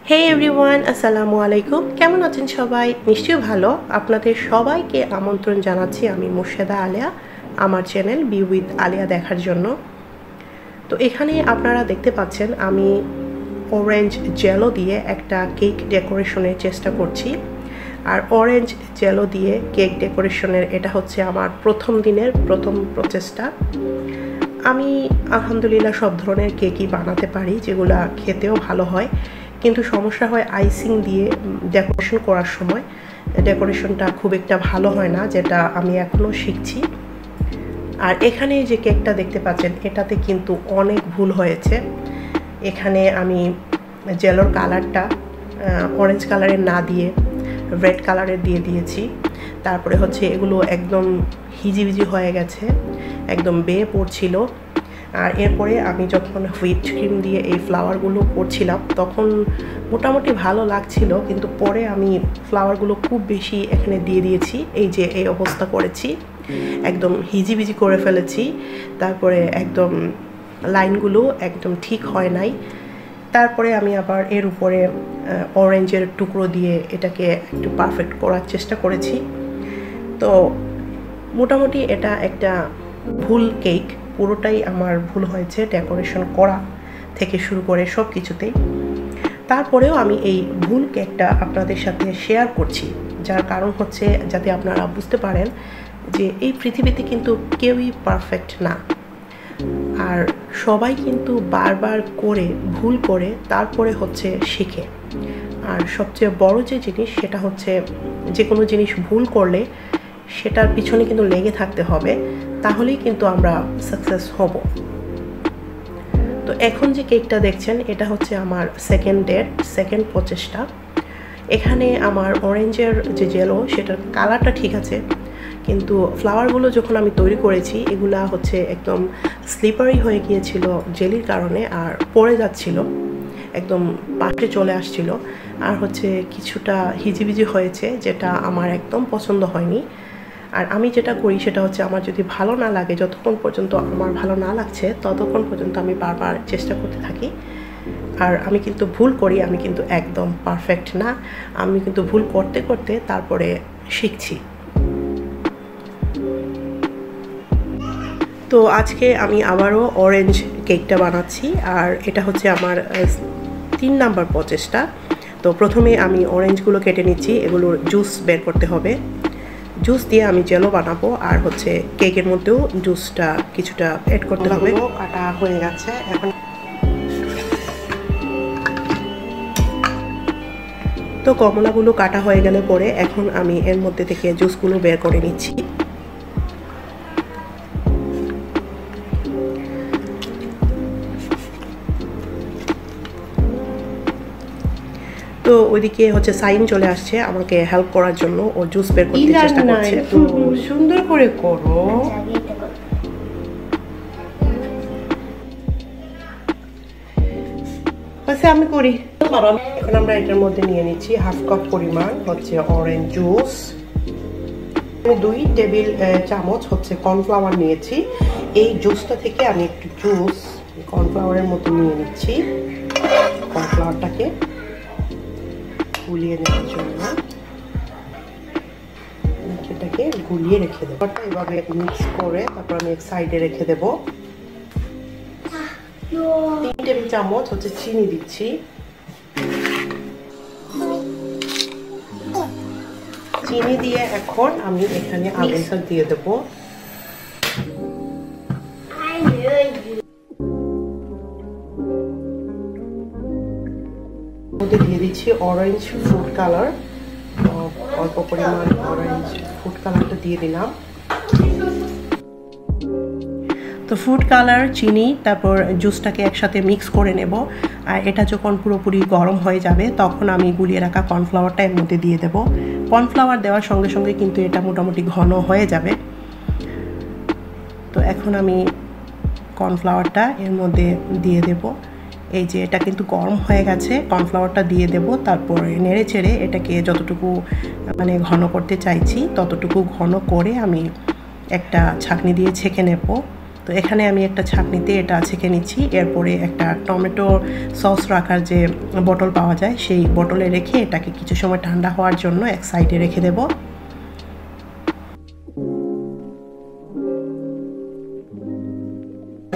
হে everyone, আসসালামু আলাইকুম। কেমন আছেন সবাই? নিশ্চয়ই ভালো। আপনাদের সবাইকে আমন্ত্রণ জানাচ্ছি আমি মোর্শেদা আলিয়া আমার চ্যানেল বি উইথ আলিয়া দেখার জন্য। তো এখানে আপনারা দেখতে পাচ্ছেন আমি অরেঞ্জ জেলো দিয়ে একটা কেক ডেকোরেশনের চেষ্টা করছি। আর অরেঞ্জ জেলো দিয়ে কেক ডেকোরেশনের এটা হচ্ছে আমার প্রথম দিনের প্রথম প্রচেষ্টা। আমি আলহামদুলিল্লাহ সব ধরনের কেকই বানাতে পারি, যেগুলো খেতেও ভালো হয়, কিন্তু সমস্যা হয় আইসিং দিয়ে ডেকোরেশন করার সময় ডেকোরেশনটা খুব একটা ভালো হয় না, যেটা আমি এখনও শিখছি। আর এখানে যে কেকটা দেখতে পাচ্ছেন এটাতে কিন্তু অনেক ভুল হয়েছে। এখানে আমি জেলোর কালারটা অরেঞ্জ কালারের না দিয়ে রেড কালারের দিয়ে দিয়েছি। তারপরে হচ্ছে এগুলো একদম হিজিবিজি হয়ে গেছে, একদম বেয়ে পড়ছিল। আর এরপরে আমি যখন হুইপ ক্রিম দিয়ে এই ফ্লাওয়ারগুলো করছিলাম তখন মোটামুটি ভালো লাগছিল, কিন্তু পরে আমি ফ্লাওয়ারগুলো খুব বেশি এখানে দিয়ে দিয়েছি। এই যে এই অবস্থা করেছি, একদম হিজিবিজি করে ফেলেছি। তারপরে একদম লাইনগুলো একদম ঠিক হয় নাই। তারপরে আমি আবার এর উপরে অরেঞ্জের টুকরো দিয়ে এটাকে একটু পারফেক্ট করার চেষ্টা করেছি। তো মোটামুটি এটা একটা ভুল কেক, পুরোটাই আমার ভুল হয়েছে ডেকোরেশন করা থেকে শুরু করে সব কিছুতেই। তারপরেও আমি এই ভুল কেকটা আপনাদের সাথে শেয়ার করছি, যার কারণ হচ্ছে যাতে আপনারা বুঝতে পারেন যে এই পৃথিবীতে কিন্তু কেউই পারফেক্ট না। আর সবাই কিন্তু বারবার করে ভুল করে তারপরে হচ্ছে শিখে। আর সবচেয়ে বড় যে জিনিস সেটা হচ্ছে যে কোনো জিনিস ভুল করলে সেটার পিছনে কিন্তু লেগে থাকতে হবে, তাহলেই কিন্তু আমরা সাকসেস হব। তো এখন যে কেকটা দেখছেন এটা হচ্ছে আমার সেকেন্ড প্রচেষ্টা। এখানে আমার অরেঞ্জের যে জেলো সেটার কালারটা ঠিক আছে, কিন্তু ফ্লাওয়ারগুলো যখন আমি তৈরি করেছি এগুলা হচ্ছে একদম স্লিপারি হয়ে গিয়েছিল জেলির কারণে, আর পড়ে যাচ্ছিল, একদম পাশে চলে আসছিল, আর হচ্ছে কিছুটা হিজিবিজি হয়েছে, যেটা আমার একদম পছন্দ হয়নি। আর আমি যেটা করি সেটা হচ্ছে আমার যদি ভালো না লাগে, যতক্ষণ পর্যন্ত আমার ভালো না লাগছে ততক্ষণ পর্যন্ত আমি বারবার চেষ্টা করতে থাকি। আর আমি কিন্তু ভুল করি, আমি কিন্তু একদম পারফেক্ট না, আমি কিন্তু ভুল করতে করতে তারপরে শিখছি। তো আজকে আমি আবারও অরেঞ্জ কেকটা বানাচ্ছি, আর এটা হচ্ছে আমার 3 নাম্বার প্রচেষ্টা। তো প্রথমে আমি অরেঞ্জগুলো কেটে নিচ্ছি, এগুলোর জুস বের করতে হবে। জুস দিয়ে আমি জেলো বানাবো, আর হচ্ছে কেকের মধ্যেও জুসটা কিছুটা অ্যাড করতে হবে। কাটা হয়ে গেছে এখন। তো কমলাগুলো কাটা হয়ে গেলে পরে এখন আমি এর মধ্যে থেকে জুসগুলো বের করে নিচ্ছি। তো ওইদিকে হচ্ছে সাইন চলে আসছে আমাকে হেল্প করার জন্য, ও জুস বের করতে চেষ্টা করছে। তো সুন্দর করে করো। আচ্ছা আমি করি। এখন আমরা এটার মধ্যে নিয়ে নিচ্ছি হাফ কাপ পরিমাণ হচ্ছে অরেঞ্জ জুস। 2 টেবিল চামচ হচ্ছে কর্নফ্লাওয়ার নিয়েছি। এই জুসটা থেকে আমি একটু জুস কর্নফ্লাওয়ারের মতো নিয়ে নিচ্ছি। কর্নফ্লাওয়ারটাকে গুলিয়ে নেওয়ার জন্য এটাকে গুলিয়ে রেখে দেবো। এভাবে মিক্স করে তারপর আমি এক সাইডে রেখে দেব। 3 টেবিল চামচ হচ্ছে চিনি দিচ্ছি। চিনি দিয়ে এখন আমি এখানে আলমন্ড দিয়ে দেবো। দিয়ে দিচ্ছি অরেঞ্জ ফুড কালার, অল্প পরিমাণ অরেঞ্জ ফুড কালারটা দিয়ে দিলাম। তো ফুড কালার, চিনি, তারপর জুসটাকে একসাথে মিক্স করে নেব। আর এটা যখন পুরোপুরি গরম হয়ে যাবে তখন আমি গুলিয়ে রাখা কর্নফ্লাওয়ারটা এর মধ্যে দিয়ে দেব। কর্নফ্লাওয়ার দেওয়ার সঙ্গে সঙ্গে কিন্তু এটা মোটামুটি ঘন হয়ে যাবে। তো এখন আমি কর্নফ্লাওয়ারটা এর মধ্যে দিয়ে দেব। এই যে এটা কিন্তু গরম হয়ে গেছে, কর্নফ্লাওয়ারটা দিয়ে দেব। তারপরে নেড়ে চেড়ে এটাকে যতটুকু মানে ঘন করতে চাইছি ততটুকু ঘন করে আমি একটা ছাঁকনি দিয়ে ছেঁকে নেব। তো এখানে আমি একটা ছাঁকনিতে এটা ছেঁকে নিচ্ছি। এরপরে একটা টমেটো সস রাখার যে বোতল পাওয়া যায় সেই বোতলে রেখে এটাকে কিছু সময় ঠান্ডা হওয়ার জন্য এক সাইডে রেখে দেব।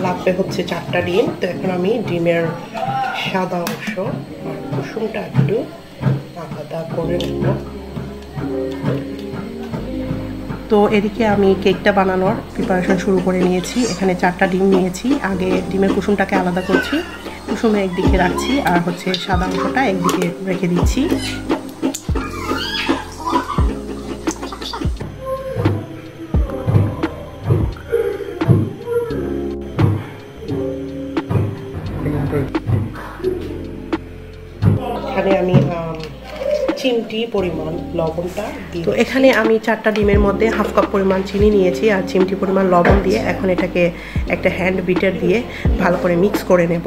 লাগবে হচ্ছে 4টা ডিম। তো এখন আমি ডিমের সাদা অংশ আর কুসুমটা একটু আলাদা করে নেব। তো এদিকে আমি কেকটা বানানোর প্রিপারেশন শুরু করে নিয়েছি। এখানে 4টা ডিম নিয়েছি। আগে ডিমের কুসুমটাকে আলাদা করছি, কুসুমে একদিকে রাখছি আর হচ্ছে সাদা অংশটা একদিকে রেখে দিচ্ছি। এখানে আমি চিমটি পরিমাণ লবণটা দিই। তো এখানে আমি 4টা ডিমের মধ্যে হাফ কাপ পরিমাণ চিনি নিয়েছি আর চিমটি পরিমাণ লবণ দিয়ে এখন এটাকে একটা হ্যান্ড বিটার দিয়ে ভালো করে মিক্স করে নেব।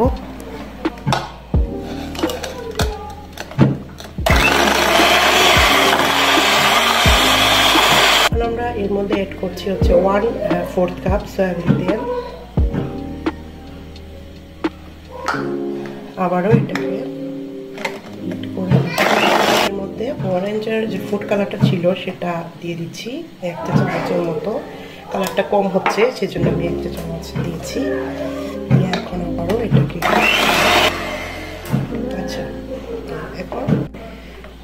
আমরা এর মধ্যে অ্যাড করছি হচ্ছে 1/4 কাপ সয়াবিন তেল। আবারও এটাকে অরেঞ্জের যে ফুড কালারটা ছিল সেটা দিয়ে দিচ্ছি 1 চা চামচের মতো। কালারটা কম হচ্ছে সেজন্য আমি 1 চা চামচ দিয়েছি। এখন আবারও এটাকে আচ্ছা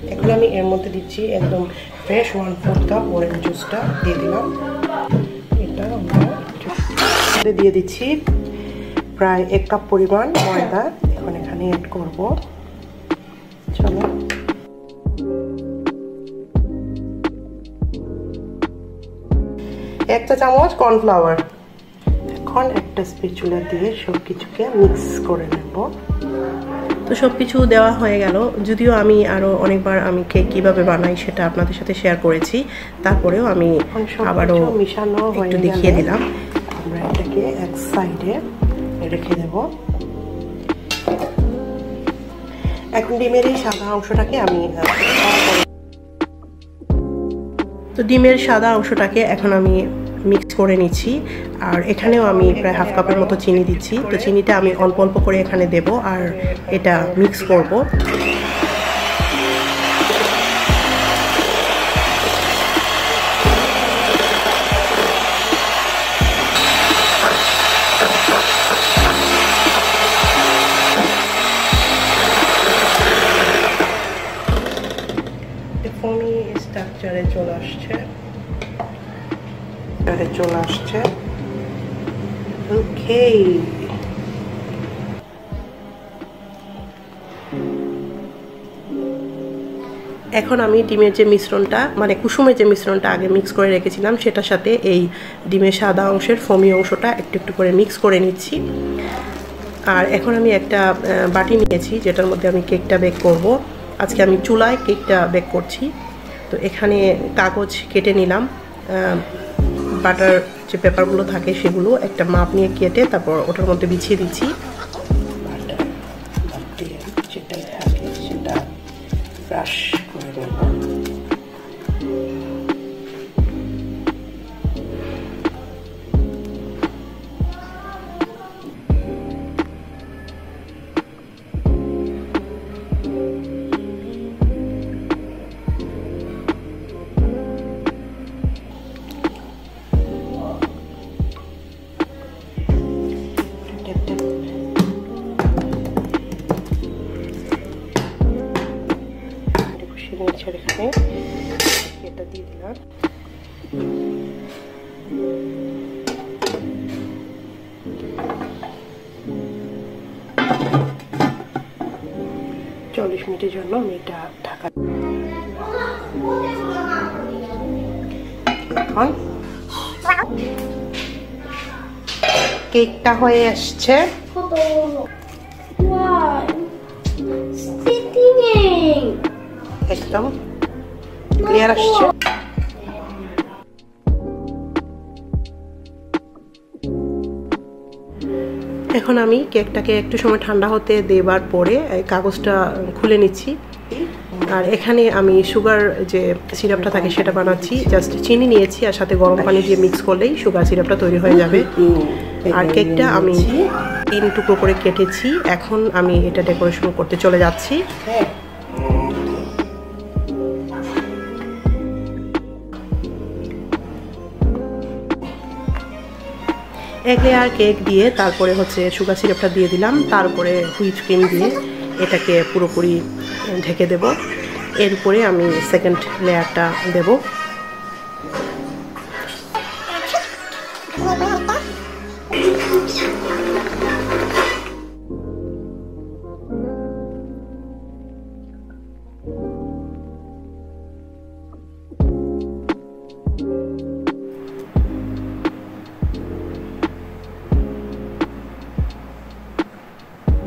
এখন আমি এর মধ্যে দিচ্ছি একদম ফ্রেশ 1/4 কাপ অরেঞ্জ জুসটা দিয়ে দিলাম। এটা আমরা দিয়ে দিচ্ছি প্রায় 1 কাপ পরিমাণ ময়দা। এখন এখানে অ্যাড করব। চলো 1 চা চামচ কর্নফ্লাওয়ার। এখন একটা স্প্যাচুলা দিয়ে সবকিছুকে মিক্স করে নেব। তো সবকিছু দেওয়া হয়ে গেল। যদিও আমি আরো অনেকবার আমি কেক কিভাবে বানাই সেটা আপনাদের সাথে শেয়ার করেছি, তারপরেও আমি আবারও মিশানো একটু দেখিয়ে দিলাম। আমরা এটাকে এক সাইডে রেখে দেব। এখন ডিমের এই সাদা অংশটাকে আমি ডিমের সাদা অংশটাকে এখন আমি মিক্স করে নিচ্ছি। আর এখানেও আমি প্রায় হাফ কাপের মতো চিনি দিচ্ছি। তো চিনিটা আমি অল্প অল্প করে এখানে দেব আর এটা মিক্স করব। স্ট্রাকচারে চলে আসছে। ওকে, এখন আমি ডিমের যে মিশ্রণটা মানে কুসুমের যে মিশ্রণটা আগে মিক্স করে রেখেছিলাম সেটার সাথে এই ডিমের সাদা অংশের ফোমি অংশটা একটু একটু করে মিক্স করে নিচ্ছি। আর এখন আমি একটা বাটি নিয়েছি যেটার মধ্যে আমি কেকটা বেক করব। আজকে আমি চুলায় কেকটা বেক করছি। তো এখানে কাগজ কেটে নিলাম, বাটার যে পেপারগুলো থাকে সেগুলো একটা মাপ নিয়ে কেটে তারপর ওটার মধ্যে বিছিয়ে দিচ্ছি। যেটাই থাকে সেটা ব্রাশ করে দেব। এখানে এটা দিয়ে দিলাম। 40 মিনিটের জন্য আমি এটা ঢাকা। এখন কেকটা হয়ে আসছে। একদম ক্লিয়ার আসছে। এখন আমি কেকটাকে একটু সময় ঠান্ডা হতে দেবার পরে কাগজটা খুলে নিচ্ছি। আর এখানে আমি সুগার যে সিরাপটা থাকে সেটা বানাচ্ছি। জাস্ট চিনি নিয়েছি আর সাথে গরম পানি দিয়ে মিক্স করলেই সুগার সিরাপটা তৈরি হয়ে যাবে। আর কেকটা আমি 3 টুকরো করে কেটেছি। এখন আমি এটা ডেকোরেশন করতে চলে যাচ্ছি। এক লেয়ার কেক দিয়ে তারপরে হচ্ছে সুগার সিরাপটা দিয়ে দিলাম, তারপরে হুইপ ক্রিম দিয়ে এটাকে পুরোপুরি ঢেকে দেব। এরপরে আমি সেকেন্ড লেয়ারটা দেব।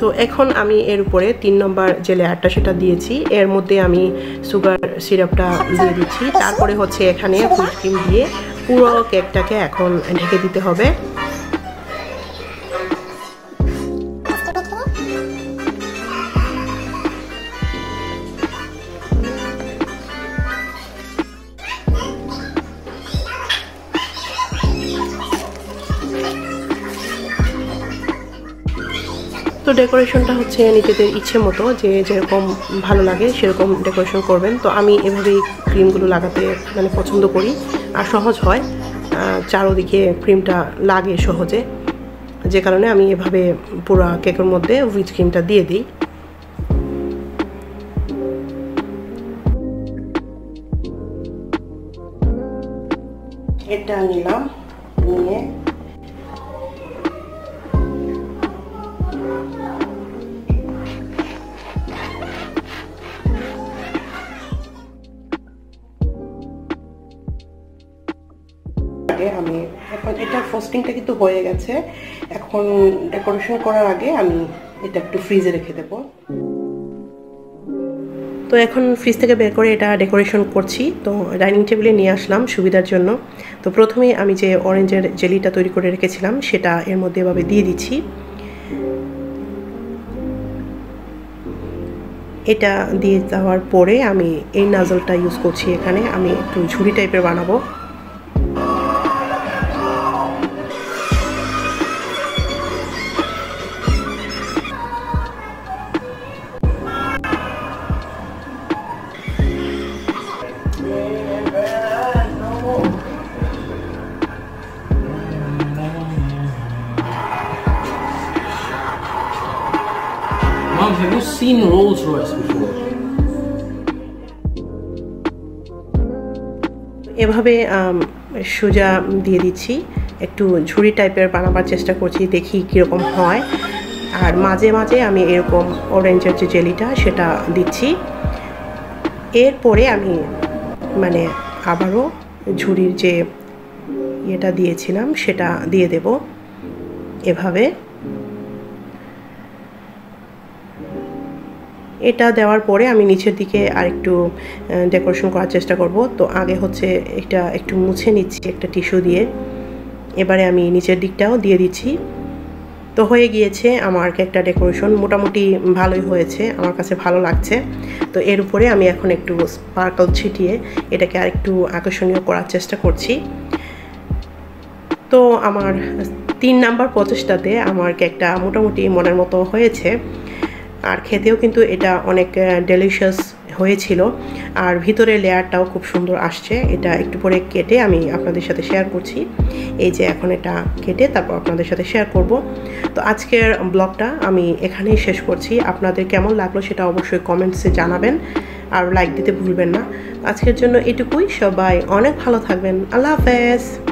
তো এখন আমি এর উপরে 3 নম্বর যে লেয়ারটা সেটা দিয়েছি, এর মধ্যে আমি সুগার সিরাপটা দিয়ে দিচ্ছি। তারপরে হচ্ছে এখানে হুইপ ক্রিম দিয়ে পুরো কেকটাকে এখন ঢেকে দিতে হবে। তো ডেকোরেশনটা হচ্ছে নিজেদের ইচ্ছে মতো, যে যেরকম ভালো লাগে সেরকম ডেকোরেশন করবেন। তো আমি এভাবেই ক্রিমগুলো লাগাতে মানে পছন্দ করি, আর সহজ হয়, চারোদিকে ক্রিমটা লাগে সহজে, যে কারণে আমি এভাবে পুরো কেকের মধ্যে হুইপ ক্রিমটা দিয়ে দিই। এটা নিলাম, নিয়ে আমি এখন এটা ফ্রস্টিংটা কিন্তু হয়ে গেছে। এখন ডেকোরেশন করার আগে আমি এটা একটু ফ্রিজে রেখে দেব। তো এখন ফ্রিজ থেকে বের করে এটা ডেকোরেশন করছি। তো ডাইনিং টেবিলে নিয়ে আসলাম সুবিধার জন্য। তো প্রথমে আমি যে অরেঞ্জের জেলিটা তৈরি করে রেখেছিলাম সেটা এর মধ্যে এভাবে দিয়ে দিচ্ছি। এটা দিয়ে দেওয়ার পরে আমি এই নাজলটা ইউজ করছি। এখানে আমি একটু ঝুড়ি টাইপের বানাবো। Mom, have you seen Rolls Royce before? এভাবে সোজা দিয়ে দিচ্ছি, একটু ঝুড়ি টাইপের বানাবার চেষ্টা করছি, দেখি কীরকম হয়। আর মাঝে মাঝে আমি এরকম অরেঞ্জের যে জেলিটা সেটা দিচ্ছি। এরপরে আমি মানে আবারও ঝুড়ির যে ইয়েটা দিয়েছিলাম সেটা দিয়ে দেব এভাবে। এটা দেওয়ার পরে আমি নিচের দিকে আরেকটু ডেকোরেশন করার চেষ্টা করব। তো আগে হচ্ছে এটা একটু মুছে নিচ্ছি একটা টিস্যু দিয়ে। এবারে আমি নিচের দিকটাও দিয়ে দিচ্ছি। তো হয়ে গিয়েছে আমার কেকটা ডেকোরেশন, মোটামুটি ভালোই হয়েছে, আমার কাছে ভালো লাগছে। তো এর উপরে আমি এখন একটু স্পার্কল ছিটিয়ে এটাকে আরেকটু আকর্ষণীয় করার চেষ্টা করছি। তো আমার 3 নাম্বার প্রচেষ্টাতে আমার কেকটা মোটামুটি মনের মতো হয়েছে, আর খেতেও কিন্তু এটা অনেক ডেলিশিয়াস হয়েছিল। আর ভিতরে লেয়ারটাও খুব সুন্দর আসছে। এটা একটু পরে কেটে আমি আপনাদের সাথে শেয়ার করছি। এই যে এখন এটা কেটে তারপর আপনাদের সাথে শেয়ার করব। তো আজকের ব্লগটা আমি এখানেই শেষ করছি। আপনাদের কেমন লাগলো সেটা অবশ্যই কমেন্টসে জানাবেন, আর লাইক দিতে ভুলবেন না। আজকের জন্য এটুকুই। সবাই অনেক ভালো থাকবেন। আল্লাহ হাফেজ।